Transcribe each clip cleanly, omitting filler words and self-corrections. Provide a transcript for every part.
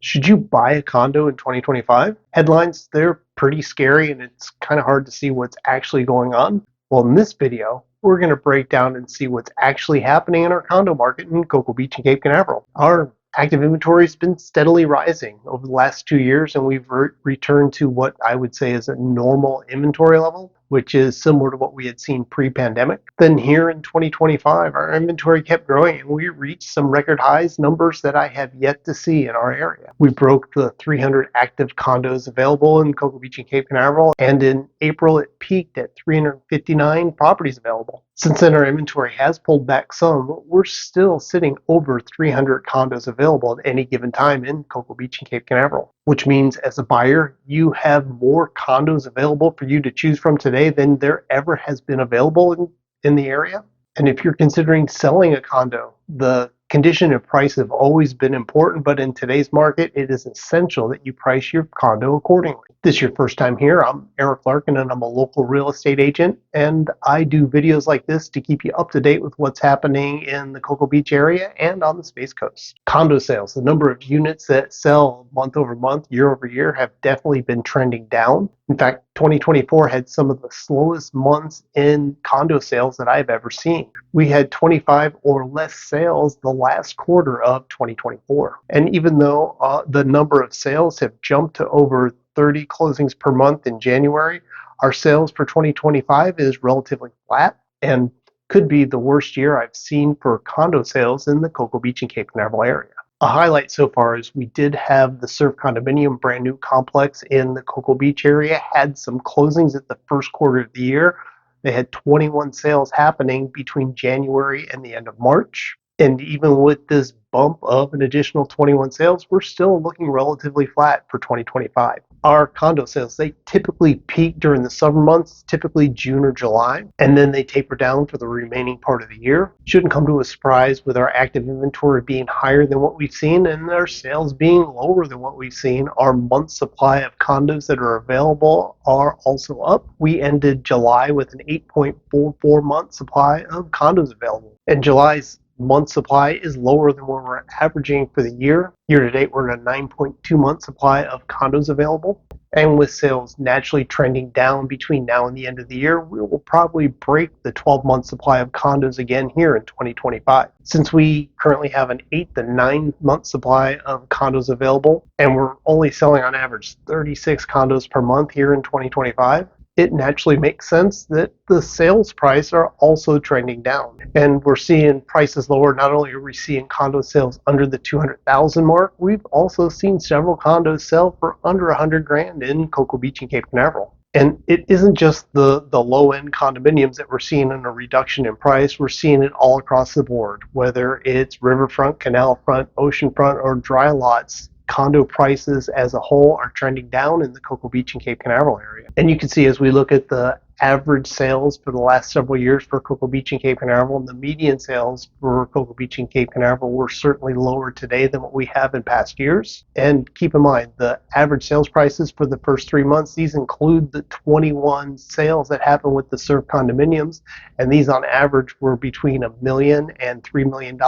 Should you buy a condo in 2025? Headlines, they're pretty scary and it's kind of hard to see what's actually going on. Well, in this video, we're going to break down and see what's actually happening in our condo market in Cocoa Beach and Cape Canaveral. Our active inventory has been steadily rising over the last 2 years, and we've returned to what I would say is a normal inventory level, which is similar to what we had seen pre-pandemic. Then here in 2025, our inventory kept growing and we reached some record highs, numbers that I have yet to see in our area. We broke the 300 active condos available in Cocoa Beach and Cape Canaveral, and in April it peaked at 359 properties available. Since then, our inventory has pulled back some. We're still sitting over 300 condos available at any given time in Cocoa Beach and Cape Canaveral, which means as a buyer, you have more condos available for you to choose from today than there ever has been available in the area. And if you're considering selling a condo, the condition and price have always been important, but in today's market, it is essential that you price your condo accordingly. If this is your first time here, I'm Larkin and I'm a local real estate agent, and I do videos like this to keep you up to date with what's happening in the Cocoa Beach area and on the Space Coast. Condo sales, the number of units that sell month over month, year over year, have definitely been trending down. In fact, 2024 had some of the slowest months in condo sales that I've ever seen. We had 25 or less sales the last quarter of 2024. And even though the number of sales have jumped to over 30 closings per month in January, our sales for 2025 is relatively flat and could be the worst year I've seen for condo sales in the Cocoa Beach and Cape Canaveral area. A highlight so far is we did have the Surf Condominium brand new complex in the Cocoa Beach area, had some closings at the first quarter of the year. They had 21 sales happening between January and the end of March. And even with this bump of an additional 21 sales, we're still looking relatively flat for 2025. Our condo sales, they typically peak during the summer months, typically June or July, and then they taper down for the remaining part of the year. Shouldn't come to a surprise with our active inventory being higher than what we've seen and our sales being lower than what we've seen. Our month supply of condos that are available are also up. We ended July with an 8.44 month supply of condos available, and July's month supply is lower than what we're averaging for the year. Year to date, we're at a 9.2 month supply of condos available. And with sales naturally trending down between now and the end of the year, we will probably break the 12-month supply of condos again here in 2025. Since we currently have an 8 to 9 month supply of condos available, and we're only selling on average 36 condos per month here in 2025, it naturally makes sense that the sales price are also trending down. And we're seeing prices lower. Not only are we seeing condo sales under the 200,000 mark, we've also seen several condos sell for under 100 grand in Cocoa Beach and Cape Canaveral. And it isn't just the low-end condominiums that we're seeing in a reduction in price. We're seeing it all across the board, whether it's riverfront, canal front, oceanfront, or dry lots. Condo prices as a whole are trending down in the Cocoa Beach and Cape Canaveral area. And you can see as we look at the average sales for the last several years for Cocoa Beach and Cape Canaveral, and the median sales for Cocoa Beach and Cape Canaveral were certainly lower today than what we have in past years. And keep in mind, the average sales prices for the first 3 months, these include the 21 sales that happened with the Surf condominiums, and these on average were between $1 million and $3 million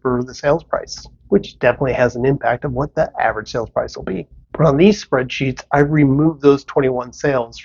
for the sales price, which definitely has an impact on what the average sales price will be. But on these spreadsheets, I've removed those 21 sales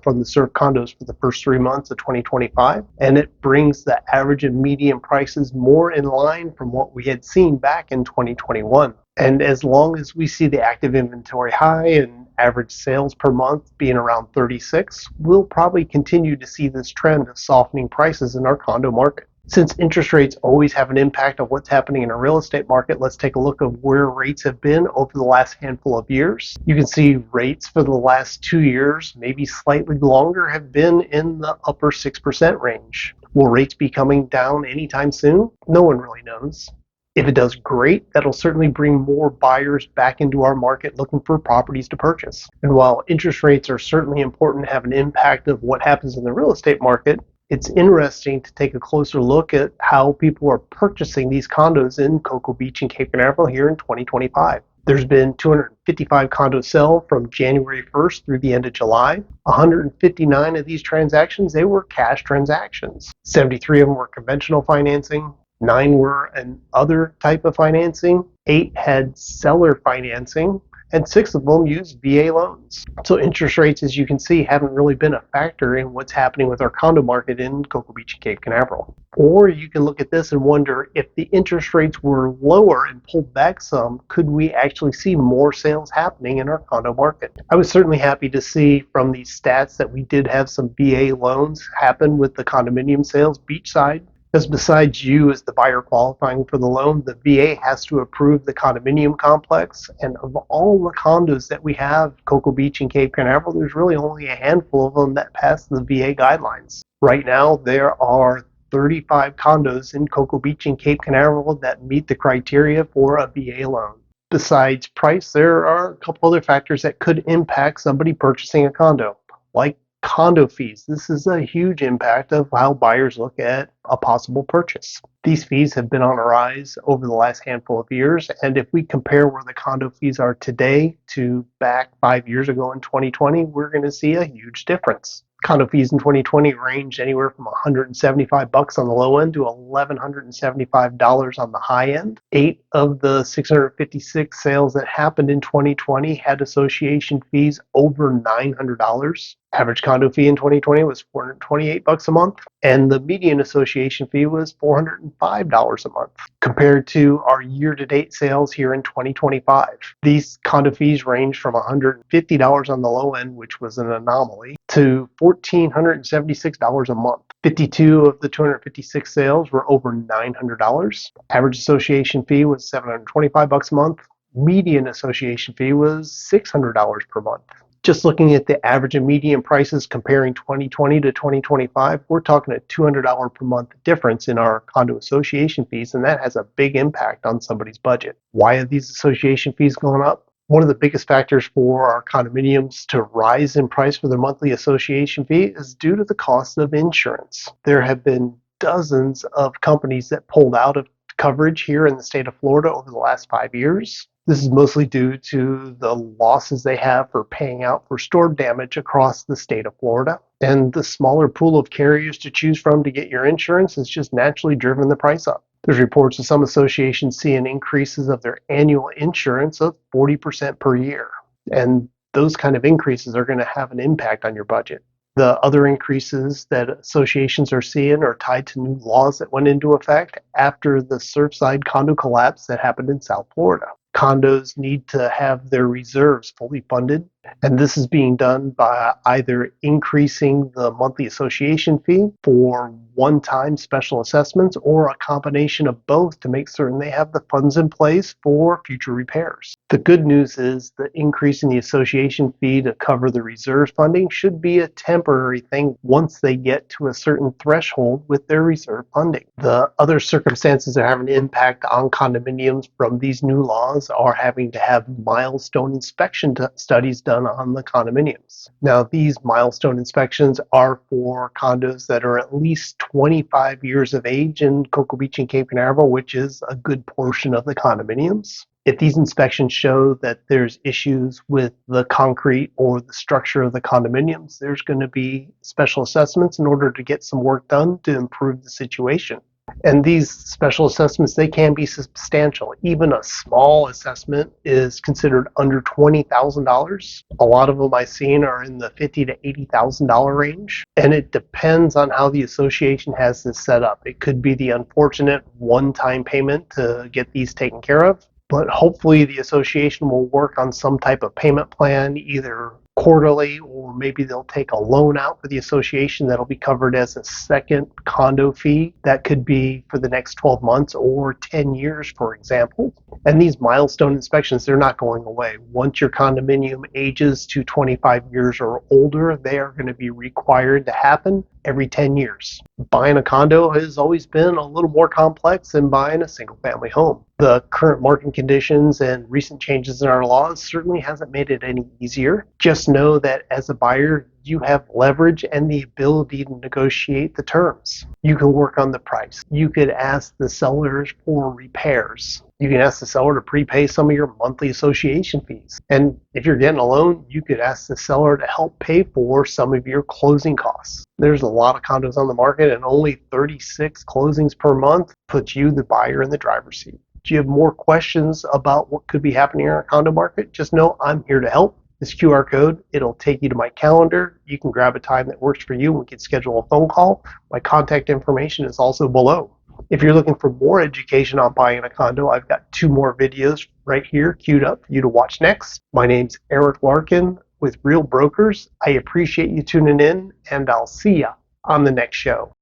from the Surf condos for the first 3 months of 2025, and it brings the average and median prices more in line from what we had seen back in 2021. And as long as we see the active inventory high and average sales per month being around 36, we'll probably continue to see this trend of softening prices in our condo market. Since interest rates always have an impact on what's happening in a real estate market, let's take a look at where rates have been over the last handful of years. You can see rates for the last 2 years, maybe slightly longer, have been in the upper 6% range. Will rates be coming down anytime soon? No one really knows. If it does, great. That'll certainly bring more buyers back into our market looking for properties to purchase. And while interest rates are certainly important to have an impact of what happens in the real estate market, it's interesting to take a closer look at how people are purchasing these condos in Cocoa Beach and Cape Canaveral here in 2025. There's been 255 condos sell from January 1st through the end of July. 159 of these transactions, they were cash transactions. 73 of them were conventional financing. 9 were an other type of financing, 8 had seller financing, and 6 of them used VA loans. So interest rates, as you can see, haven't really been a factor in what's happening with our condo market in Cocoa Beach and Cape Canaveral. Or you can look at this and wonder, if the interest rates were lower and pulled back some, could we actually see more sales happening in our condo market? I was certainly happy to see from these stats that we did have some VA loans happen with the condominium sales beachside. Because besides you as the buyer qualifying for the loan, the VA has to approve the condominium complex. And of all the condos that we have, Cocoa Beach and Cape Canaveral, there's really only a handful of them that pass the VA guidelines. Right now, there are 35 condos in Cocoa Beach and Cape Canaveral that meet the criteria for a VA loan. Besides price, there are a couple other factors that could impact somebody purchasing a condo, like condo fees. This is a huge impact of how buyers look at a possible purchase. These fees have been on a rise over the last handful of years, and if we compare where the condo fees are today to back 5 years ago in 2020, we're going to see a huge difference. Condo fees in 2020 ranged anywhere from $175 on the low end to $1,175 on the high end. 8 of the 656 sales that happened in 2020 had association fees over $900. Average condo fee in 2020 was $428 a month, and the median association fee was $405 a month. Compared to our year-to-date sales here in 2025, these condo fees range from $150 on the low end, which was an anomaly, to $1,476 a month. 52 of the 256 sales were over $900. Average association fee was $725 a month. Median association fee was $600 per month. Just looking at the average and median prices comparing 2020 to 2025, we're talking a $200 per month difference in our condo association fees, and that has a big impact on somebody's budget. Why have these association fees gone up? One of the biggest factors for our condominiums to rise in price for their monthly association fee is due to the cost of insurance. There have been dozens of companies that pulled out of coverage here in the state of Florida over the last 5 years. This is mostly due to the losses they have for paying out for storm damage across the state of Florida. And the smaller pool of carriers to choose from to get your insurance has just naturally driven the price up. There's reports of some associations seeing increases of their annual insurance of 40% per year. And those kind of increases are going to have an impact on your budget. The other increases that associations are seeing are tied to new laws that went into effect after the Surfside condo collapse that happened in South Florida. Condos need to have their reserves fully funded, and this is being done by either increasing the monthly association fee for one-time special assessments or a combination of both to make certain they have the funds in place for future repairs. The good news is the increase in the association fee to cover the reserve funding should be a temporary thing once they get to a certain threshold with their reserve funding. The other circumstances that have an impact on condominiums from these new laws are having to have milestone inspection studies done on the condominiums. Now, these milestone inspections are for condos that are at least 25 years of age in Cocoa Beach and Cape Canaveral, which is a good portion of the condominiums. If these inspections show that there's issues with the concrete or the structure of the condominiums, there's going to be special assessments in order to get some work done to improve the situation. And these special assessments, they can be substantial. Even a small assessment is considered under $20,000. A lot of them I've seen are in the $50,000 to $80,000 range. And it depends on how the association has this set up. It could be the unfortunate one-time payment to get these taken care of, but hopefully the association will work on some type of payment plan, either quarterly, or maybe they'll take a loan out for the association that'll be covered as a second condo fee. That could be for the next 12 months or 10 years, for example. And these milestone inspections, they're not going away. Once your condominium ages to 25 years or older, they are going to be required to happen every 10 years. Buying a condo has always been a little more complex than buying a single family home. The current market conditions and recent changes in our laws certainly hasn't made it any easier. Just know that as a buyer, you have leverage and the ability to negotiate the terms. You can work on the price. You could ask the sellers for repairs. You can ask the seller to prepay some of your monthly association fees. And if you're getting a loan, you could ask the seller to help pay for some of your closing costs. There's a lot of condos on the market, and only 36 closings per month puts you, the buyer, in the driver's seat. Do you have more questions about what could be happening in our condo market? Just know I'm here to help. This QR code, it'll take you to my calendar. You can grab a time that works for you. We can schedule a phone call. My contact information is also below. If you're looking for more education on buying a condo, I've got 2 more videos right here queued up for you to watch next. My name's Eric Larkin with Real Brokers. I appreciate you tuning in, and I'll see ya on the next show.